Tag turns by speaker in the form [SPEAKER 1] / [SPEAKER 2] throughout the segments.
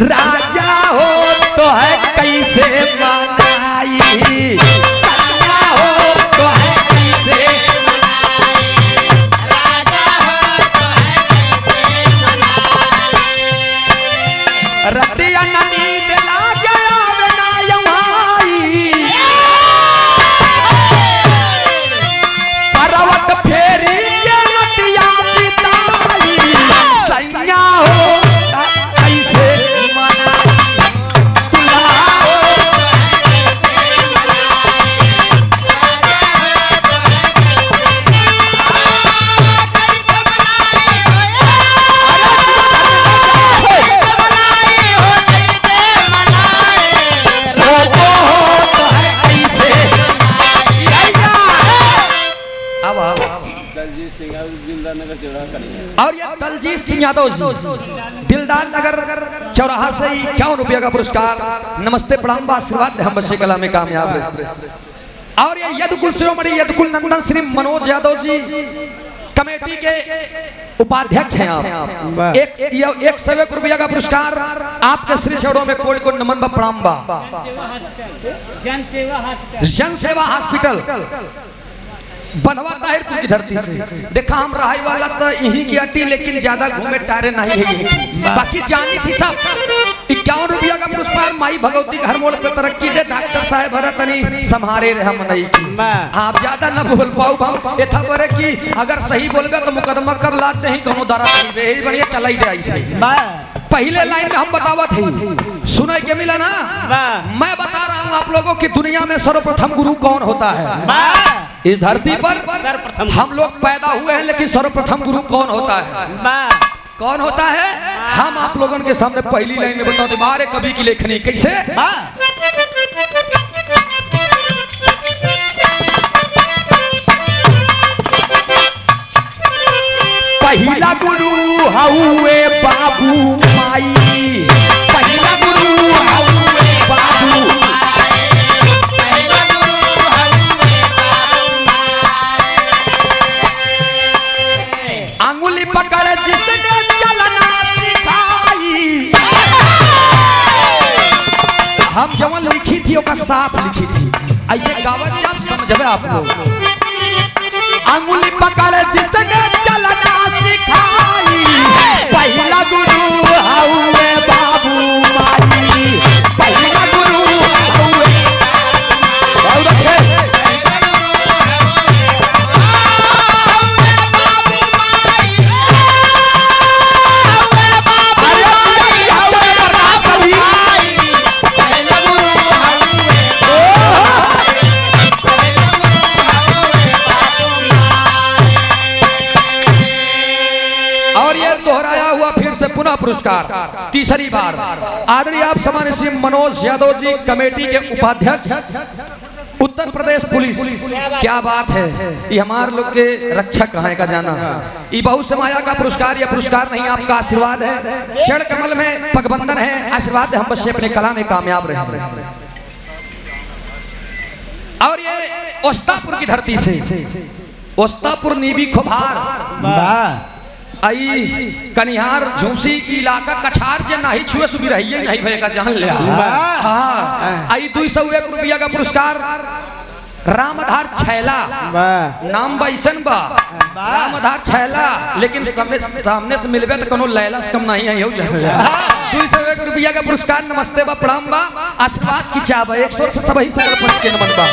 [SPEAKER 1] राजा हो तो है कैसे मनाई, सैया हो तो है कैसे मनाई, राजा हो तो है कैसे मनाई। रतिया नींद लागे आवे ना यमाई, करवट फेरी के रतिया बिताई, सैया हो कैसे मनाई, दुल्हा हो कैसे और ये दलजीत सिंह यादव जी दिलदार नगर चौराहा से 51 रुपया का पुरस्कार। नमस्ते प्रणाम आशीर्वाद हम बच्चे कला में कामयाब है। और ये यदकुल शिरोमणि यदकुल नंदन श्री मनोज यादव जी कमेटी के उपाध्यक्ष हैं आप। 101 रुपया का पुरस्कार आपके श्री चरणों में कोई को नमन प्रणाम बा। जन सेवा हॉस्पिटल बनवा ताहिरपुर की धरती से देखा हम रहाई वाला तो यही की अटी, लेकिन ज्यादा घूमे टारे नहीं है यही। बाकी जानी थी सब 51 रुपया का पुरस्कार माई भगवती घर मोड़ पे तरक्की दे डॉक्टर साहब भरतनी संहारे रहे हम नहीं की। आप ज्यादा न बोल पाऊ भाव एथा बरे की अगर सही बोलबे तो मुकदमा कर लाते हैं कोनो दरा नहीं बढ़िया चलाई दे ऐसे। पहले लाइन में हम बतावत है सुनाई के मिला ना, मैं बता रहा हूँ आप लोगों की दुनिया में सर्वप्रथम गुरु कौन होता है। इस धरती पर हम लोग पैदा हुए हैं, लेकिन सर्वप्रथम गुरु कौन होता है, कौन होता है? हम आप लोगों के सामने पहली लाइन में बताओ बारे कवि की लेखनी कैसे। पहला गुरु हुए बाबू माई, पहला गुरु हुए बाबू माई, पहला गुरु हुए बाबू माई। अंगुली पकड़ जिसने चलना सिखाई, हम जवन लिखी थी ओका साफ लिखी थी ऐसे गावत आप समझबे आप लोग। अंगुली पकड़ जिसने चलना सिखाई, पहला गुरु हुए बाबू माई, पहला गुरु हुए बाबू माई। पुनः पुरस्कार तीसरी बार आदरणीय आप सम्मानित श्री मनोज यादव जी कमेटी के उपाध्यक्ष उत्तर प्रदेश पुलिस। क्या बात है, ये हमारे लोग के रक्षक कहाँ का जाना। ये बहुत समाया का पुरस्कार, ये पुरस्कार नहीं आपका आशीर्वाद है। चरण कमल में पगबंधन है, आशीर्वाद है हम बच्चे अपने कला में कामयाब रहे। और ये ओस्तापुर की धरती से ओस्तापुर नीबी खोभार आई कनिहार झूसी की इलाका कछार जे नहीं छुए सुबी रही है नहीं भैया जान लिया। हाँ आई 201 रुपया का पुरस्कार रामधार छैला नाम बैसन बा रामधार छैला, लेकिन सामने से मिलबे तो कोनो लैला से कम नहीं है। 201 रुपया का पुरस्कार। नमस्ते बा प्रणाम बा आशीर्वाद की चाबा 100 से सभी सकल पंच के नमन बा।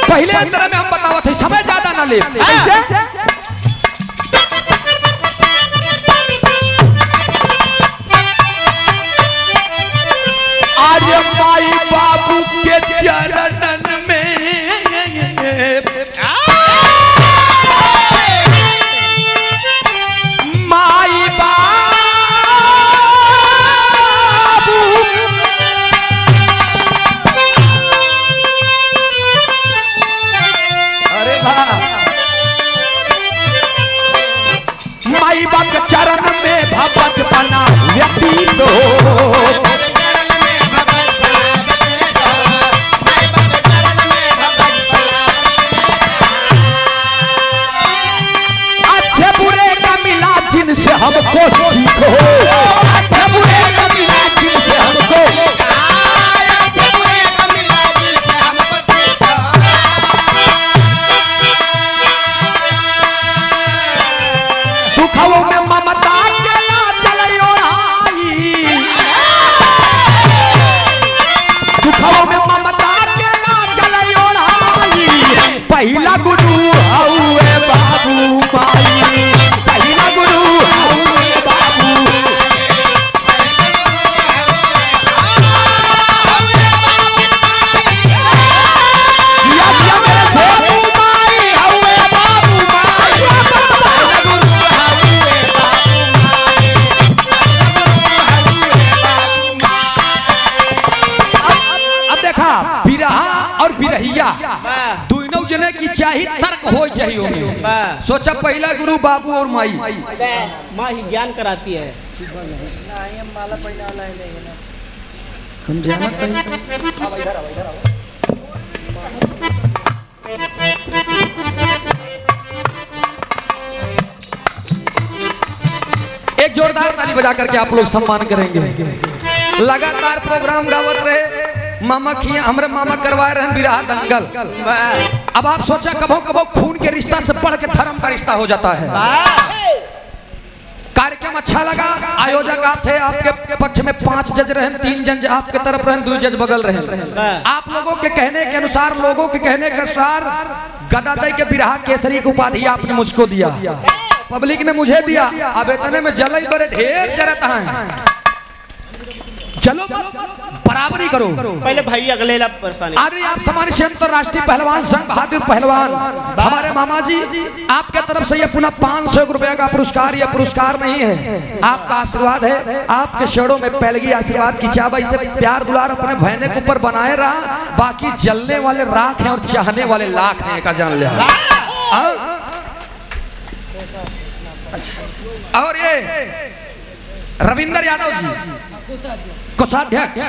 [SPEAKER 1] पहले अंदर में हम बतावत है समय ज्यादा ना ले आज माई बाबू के चरणन में माई बाबू अरे वाह बिरहिया दोनों जने की चाही तर्क हो चाहिए। सोचा पहला गुरु बाबू और माई,
[SPEAKER 2] माँ ही ज्ञान कराती है।
[SPEAKER 1] एक जोरदार ताली बजा करके आप लोग सम्मान करेंगे। लगातार प्रोग्राम गावत रहे मामा खिया, हमरे मामा करवाए रहे बिरहा दंगल। अब आप सोचा कभो कभो खून के रिश्ता से बढ़ के धर्म का रिश्ता हो जाता है। कार्यक्रम अच्छा लगा, आयोजक आप थे, आपके पक्ष में 5 जज रहे, 3 जज आपके तरफ रहे, 2 जज बगल रहे। आप लोगों के कहने के अनुसार, लोगों के कहने के अनुसार गदादई के बिरहा केसरी की उपाधि आपने मुझको दिया, पब्लिक ने मुझे दिया। अब इतने में जलई बड़े ढेर जरत हैं। चलो बराबरी करो,
[SPEAKER 2] पहले भाई अगले परेशानी।
[SPEAKER 1] अरे आप समान्य से अंतरराष्ट्रीय पहलवान संघ बहादुर पहलवान हमारे मामा जी, आपके तरफ से ये पुनः 500 रुपए का पुरस्कार, ये पुरस्कार नहीं है, आपका आशीर्वाद है। आपके शेरों में पहलगी आशीर्वाद की चाबा, इसे प्यार दुलार अपने भैने के ऊपर बनाए रहा। बाकी जलने वाले राख हैं और चाहने वाले लाख हैं, का जान लिया। और ये रविंदर यादव जी कोषाध्यक्ष,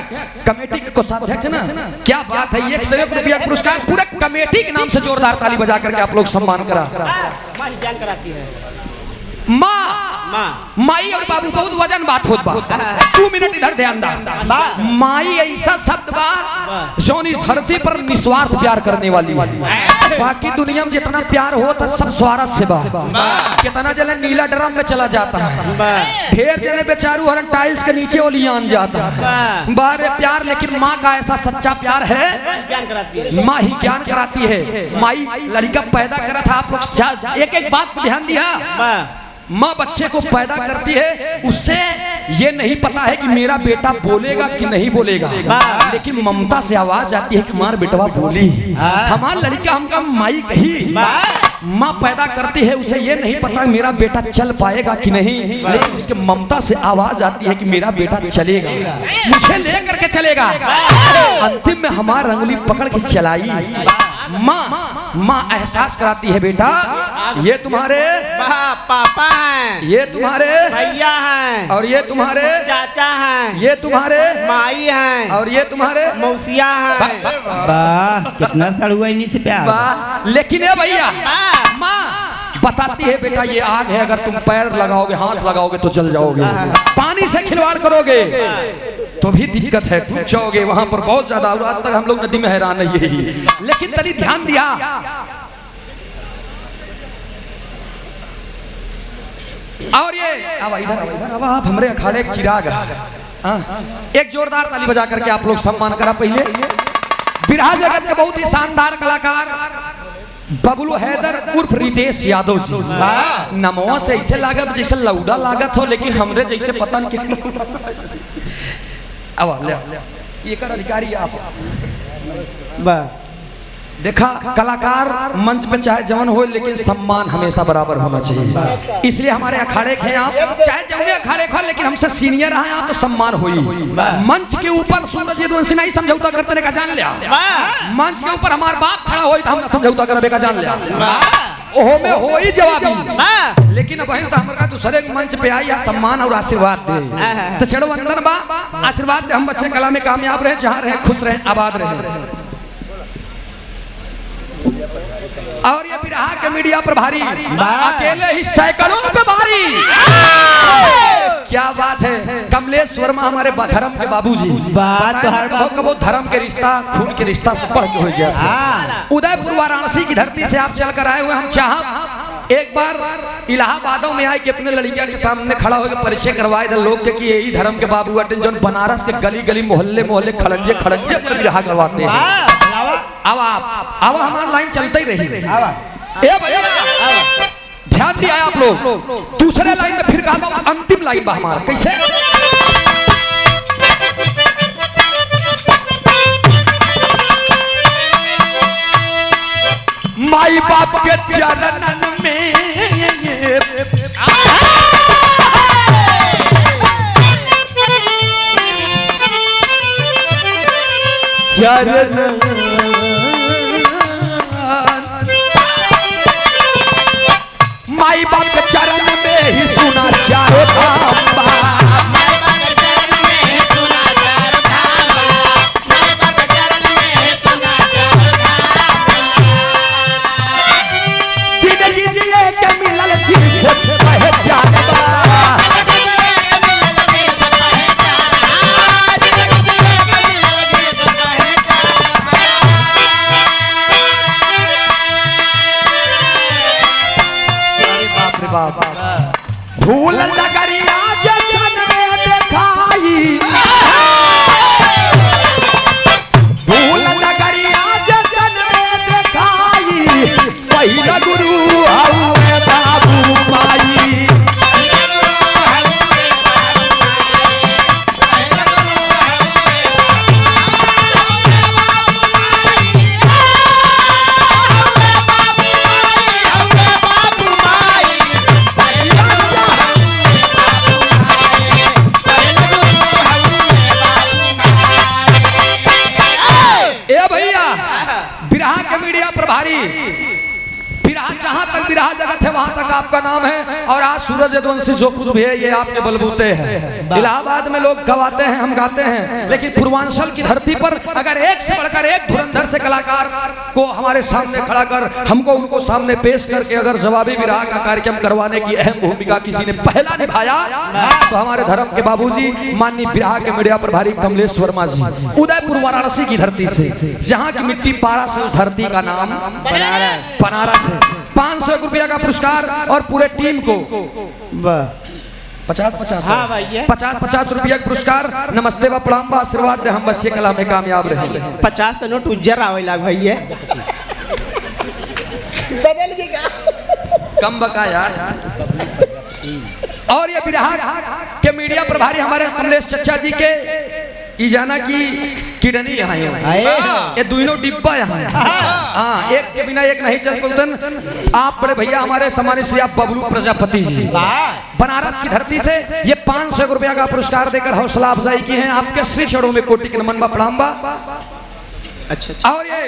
[SPEAKER 1] कमेटी के कोषाध्यक्ष ना, क्या बात है। 101 रुपया पुरस्कार पूरे कमेटी के नाम से जोरदार ताली बजा करके आप लोग सम्मान करा।
[SPEAKER 2] माँ ही ज्ञान कराती है।
[SPEAKER 1] माई और बाबू बहुत वजन बात होत बा। 2 मिनट इधर ध्यान दा। माई ऐसा शब्द बा जौन इस धरती पर निस्वार्थ प्यार करने वाली है। बाकी दुनिया में जितना प्यार हो तो सब स्वार्थ से बा। कितना जने नीला ड्रम में चला जाता है, ढेर जने बेचारू हरन टाइल्स के नीचे ओलियान जाता है। बारे प्यार, लेकिन माँ का ऐसा सच्चा प्यार है,
[SPEAKER 2] ज्ञान कराती है।
[SPEAKER 1] माँ ही ज्ञान कराती है। माई लड़का पैदा करा था, आप लोग एक एक बात पर ध्यान दिया। माँ बच्चे को पैदा करती है, उससे ये नहीं पता है कि मेरा बेटा बोलेगा कि नहीं बोलेगा, लेकिन ममता से आवाज आती है कि हमारा बेटवा बोली, हमारा लड़का हमका माई कही। माँ पैदा करती है, उसे ये नहीं पता मेरा बेटा चल पाएगा कि नहीं, लेकिन उसके ममता से आवाज आती है कि मेरा बेटा चलेगा, मुझे ले करके चलेगा। अंतिम में हमारा रंगली पकड़ के चलाई। माँ एहसास कराती है, बेटा ये तुम्हारे
[SPEAKER 2] पापा हैं,
[SPEAKER 1] ये तुम्हारे
[SPEAKER 2] भैया हैं,
[SPEAKER 1] और ये तुम्हारे
[SPEAKER 2] चाचा हैं,
[SPEAKER 1] ये तुम्हारे
[SPEAKER 2] माई हैं,
[SPEAKER 1] और ये तुम्हारे
[SPEAKER 2] मौसिया हैं।
[SPEAKER 3] वाह कितना सड़ुआ इन्हीं से प्यार।
[SPEAKER 1] वाह, लेकिन ये भैया माँ बताती है, बेटा ये आग है, अगर तुम पैर लगाओगे, हाथ लगाओगे तो जल जाओगे, पानी से खिलवाड़ करोगे तो भी दिक्कत है, डूब जाओगे वहां पर बहुत ज्यादा। आज तक हम लोग नदी में हैरान है यही, लेकिन तनी ध्यान दिया। और ये अब इधर अब आप हमारे अखाड़े एक चिराग है, एक जोरदार ताली बजा करके आप लोग सम्मान करा। पहले बिरहा जगत के बहुत ही शानदार कलाकार बबलू हैदर उर्फ रितेश यादव जी, नमो से ऐसे लागत जैसे लौडा लागत हो, लेकिन हमरे जैसे पता नहीं। अब ये कर अधिकारी आप देखा, कलाकार मंच पे चाहे जवन हो, लेकिन सम्मान हमेशा बराबर होना चाहिए। इसलिए हमारे अखाड़े हैं आप, चाहे जवन अखाड़े हो, लेकिन हमसे सीनियर हैं आप तो सम्मान होई। मंच के ऊपर सूरज यदुवंशी नहीं समझौता करते का जान लिया, मंच के ऊपर हमारे बाप खड़ा हो तो हम समझौता करबे का जान लिया, ओहो में हो ही जवाबी। लेकिन अब तो हमारा दूसरे मंच पे आई सम्मान और आशीर्वाद दे, तो चलो वंदन बा, आशीर्वाद दे। हम बच्चे कला में कामयाब रहे, जहाँ रहे खुश रहे, आबाद रहे। और ये बिरहा के मीडिया प्रभारी अकेले ही सैकड़ों पे भारी, क्या बात है। कमलेश वर्मा हमारे धर्म के बाबूजी, कबो धर्म के रिश्ता, खून के रिश्ता से बढ़ के हो जाए। उदयपुर वाराणसी की धरती से आप चलकर आए हुए, हम चाह एक बार इलाहाबादों में आए कि अपने लड़किया के सामने खड़ा होकर परिचय करवाए थे लोग कि यही धर्म के बाबू अटन जो बनारस के गली गली मोहल्ले मोहल्ले खड़ंजे खड़ंजे पर बिरहा करवाते हैं। अब अब हमारी लाइन चलते ही रही। ए भैया ध्यान दिया आप लोग, दूसरे लाइन में फिर कहा, अंतिम लाइन बा हमारा कैसे। माई बाप के चरणन में चरण बिरहा जगत है वहां तक आपका नाम है। और आज सूरज यदुवंशी जो कुछ भी है ये आपके बलबूते हैं। इलाहाबाद में लोग गवाते हैं, हम गाते हैं, लेकिन पूर्वांचल की धरती पर अगर एक से बढ़कर एक धुरंधर से कलाकार को हमारे सामने खड़ा कर हमको उनको सामने पेश करके अगर जवाबी बिरहा का कार्यक्रम करवाने की अहम भूमिका किसी ने पहला निभाया तो हमारे धर्म के बाबूजी माननीय बिरहा के मीडिया प्रभारी कमलेश वर्मा जी, उदयपुर वाराणसी की धरती से, जहाँ की मिट्टी पारा से, उस धरती का नाम बनारस है। 500 रुपया का पुरस्कार और पूरे टीम को 50 रुपया का पुरस्कार। नमस्ते व प्रणाम व आशीर्वाद दे, हम बस ये कला में कामयाब रहे।
[SPEAKER 2] 50 का नोट उज्जर आवे लाग भैया बदल गया
[SPEAKER 1] कम बका यार। और ये बिरहा के मीडिया प्रभारी हमारे कमलेश चचा जी के ई जाना की किडनी यहाँ ये दोनों डिब्बा यहाँ है। हाँ, एक के बिना एक नहीं चल पलतन। आप बड़े भैया हमारे सम्मानित श्री आप बबलू प्रजापति जी बनारस की धरती से ये 500 रुपया का पुरस्कार देकर हौसला अफजाई की है। आपके श्री चरणों में कोटि के नमन व प्रणाम।
[SPEAKER 2] अच्छा
[SPEAKER 1] और ये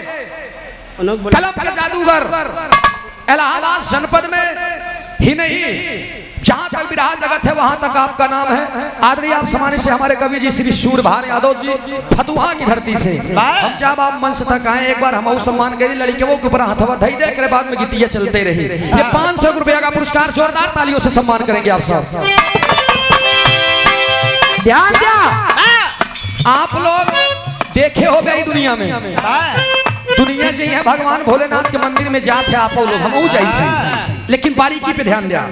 [SPEAKER 1] कलम के जादूगर इलाहाबाद जनपद में ही नहीं, जहाँ तक बिरहा जगत है वहां तक आपका नाम है। आदरणीय आप सम्मानित से हमारे कवि जी श्री सूरभान यादव जी फतुहा की धरती से, हम जब आप मंच तक आए एक बार हम सम्मान करी, लड़कियों के ऊपर हथवा धई दे के बाद में गीतियां चलते रही। ये 500 रुपया का पुरस्कार जोरदार तालियों से सम्मान करेंगे आप सब। ध्यान दिया, आप लोग देखे हो गई दुनिया में, दुनिया जी है भगवान भोलेनाथ के मंदिर में जाते आप लोग, हम जाई थे, लेकिन बारीकी पे ध्यान दिया।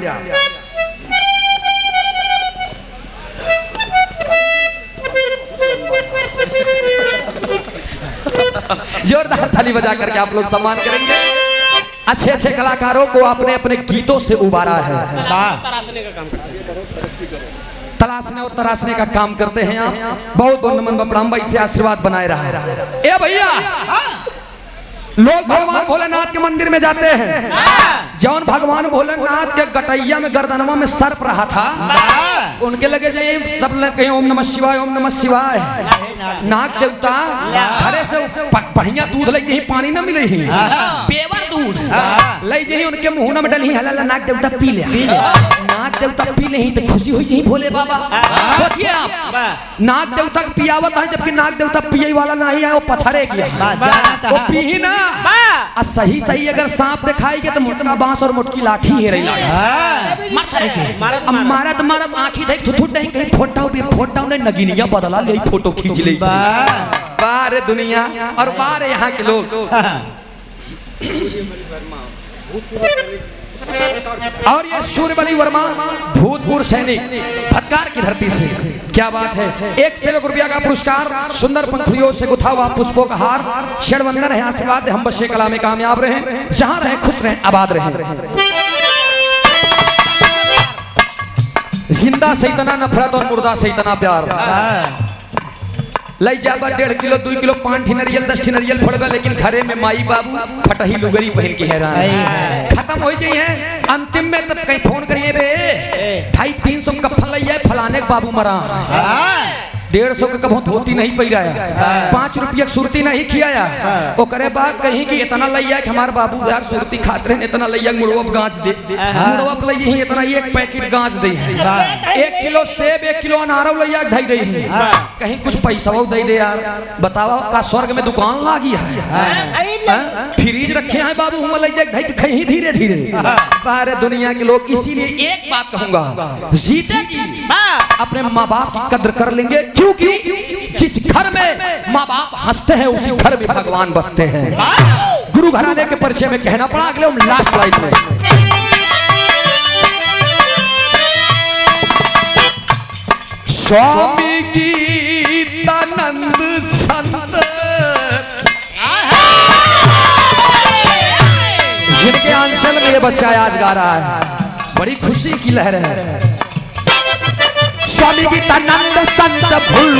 [SPEAKER 1] जोरदार ताली बजा करके आप लोग सम्मान करेंगे। अच्छे अच्छे कलाकारों को आपने अपने गीतों से उबारा है। तलाशने और तराशने का काम करते हैं आप। बहुत बहुत नमन व प्रणाम, इसे आशीर्वाद बनाए रहा है। ए भैया, लोग भगवान भोलेनाथ के मंदिर में जाते हैं, जौन भगवान भोलेनाथ के गटैया में गर्दनवा में सर्प रहा था, उनके लगे जाइए तब कहीं ओम नमः शिवाय, ओम नमः शिवाय। नाग देवता घरे से बढ़िया दूध ले जही, पानी न मिले ही, पेवर दूध ले जही, उनके मुंह में डली हला नाग देवता पी ले, नाग देवता पी ले तो खुशी हुई जही भोले बाबा। सोचिए आप, नाग देवता पियावत है, जबकि नाग देवता पिए वाला नहीं है, वो पत्थरे किया, वो पी ही ना। सही सही अगर सांप दिखाएगी तो मोटा बांस और मोटकी लाठी है रही मारा तुम्हारा आंखी देख थुथुट नहीं कहीं फोटा ने नगीनिया बदला ले फोटो खींच ले। बारे दुनिया और बारे यहाँ के लोग। और ये सूर्यबली वर्मा भूतपूर्व सैनिक भटकार की धरती से, क्या बात है। 1 रुपया का पुरस्कार, सुंदर पंखुड़ियों से गुथा हुआ पुष्पों का हार, षडवंदन है आशीर्वाद, हम बस ये कला में कामयाब रहे, जहां रहे खुश रहे आबाद रहे। जिंदा से इतना नफरत और मुर्दा से इतना प्यार। लई जाबा 1.5 किलो 2 किलो 5 नरियल 10 नरियल फोड़बा, लेकिन घरे में माई बाबू फटही लुगरी पहन के हैरान खत्म हो जाइए। अंतिम में तब कहीं फोन करिए बे 250-300 कफन लई जाए, फलाने बाबू मरा, 150 के कभो धोती नहीं पहिराया, 5 रुपया सुरती नहीं खियाया, वो करे बात कहीं कि इतना लइया कि हमारे बाबू यार सुरती खाते रहे, इतना लइया मुड़वप गांच दे, मुड़वप लइया ही इतना 1 पैकेट गांच दे, 1 किलो सेब 1 किलो अनारव लइया ढई दे, कहीं कुछ पैसा दे दे यार। बतावा का स्वर्ग में दुकान लागी है, फ्रीज रखे हैं बाबू, हम लइया ढई कहीं धीरे धीरे। सारे दुनिया के लोग, इसीलिए एक बात कहूंगा, जीतेगी अपने माँ बाप की कद्र कर लेंगे, क्योंकि जिस घर में माँ बाप हंसते हैं उसी घर में भगवान बसते हैं। गुरु घराने के परिचय में कहना पड़ा। अगले लास्ट लाइन में स्वामी गीतानंद संत, जिनके आंचल में ये बच्चा आज गा रहा है, बड़ी खुशी की लहर है। स्वामी गीतानंद संत भूल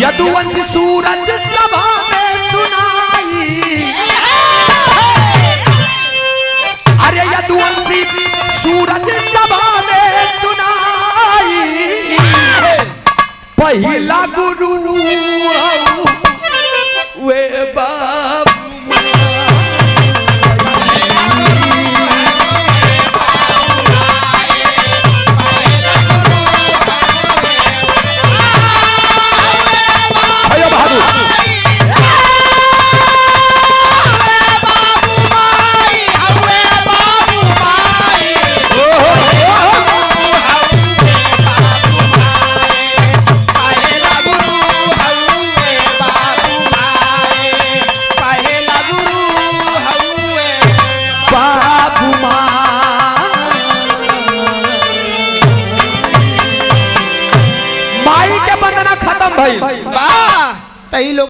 [SPEAKER 1] यदुवंशी सूरज सभा में सुनाई, अरे यदुवंशी सूरज सभा में सुनाई, पहला गुरु वे बाबू भाई
[SPEAKER 2] वाह, तई लोग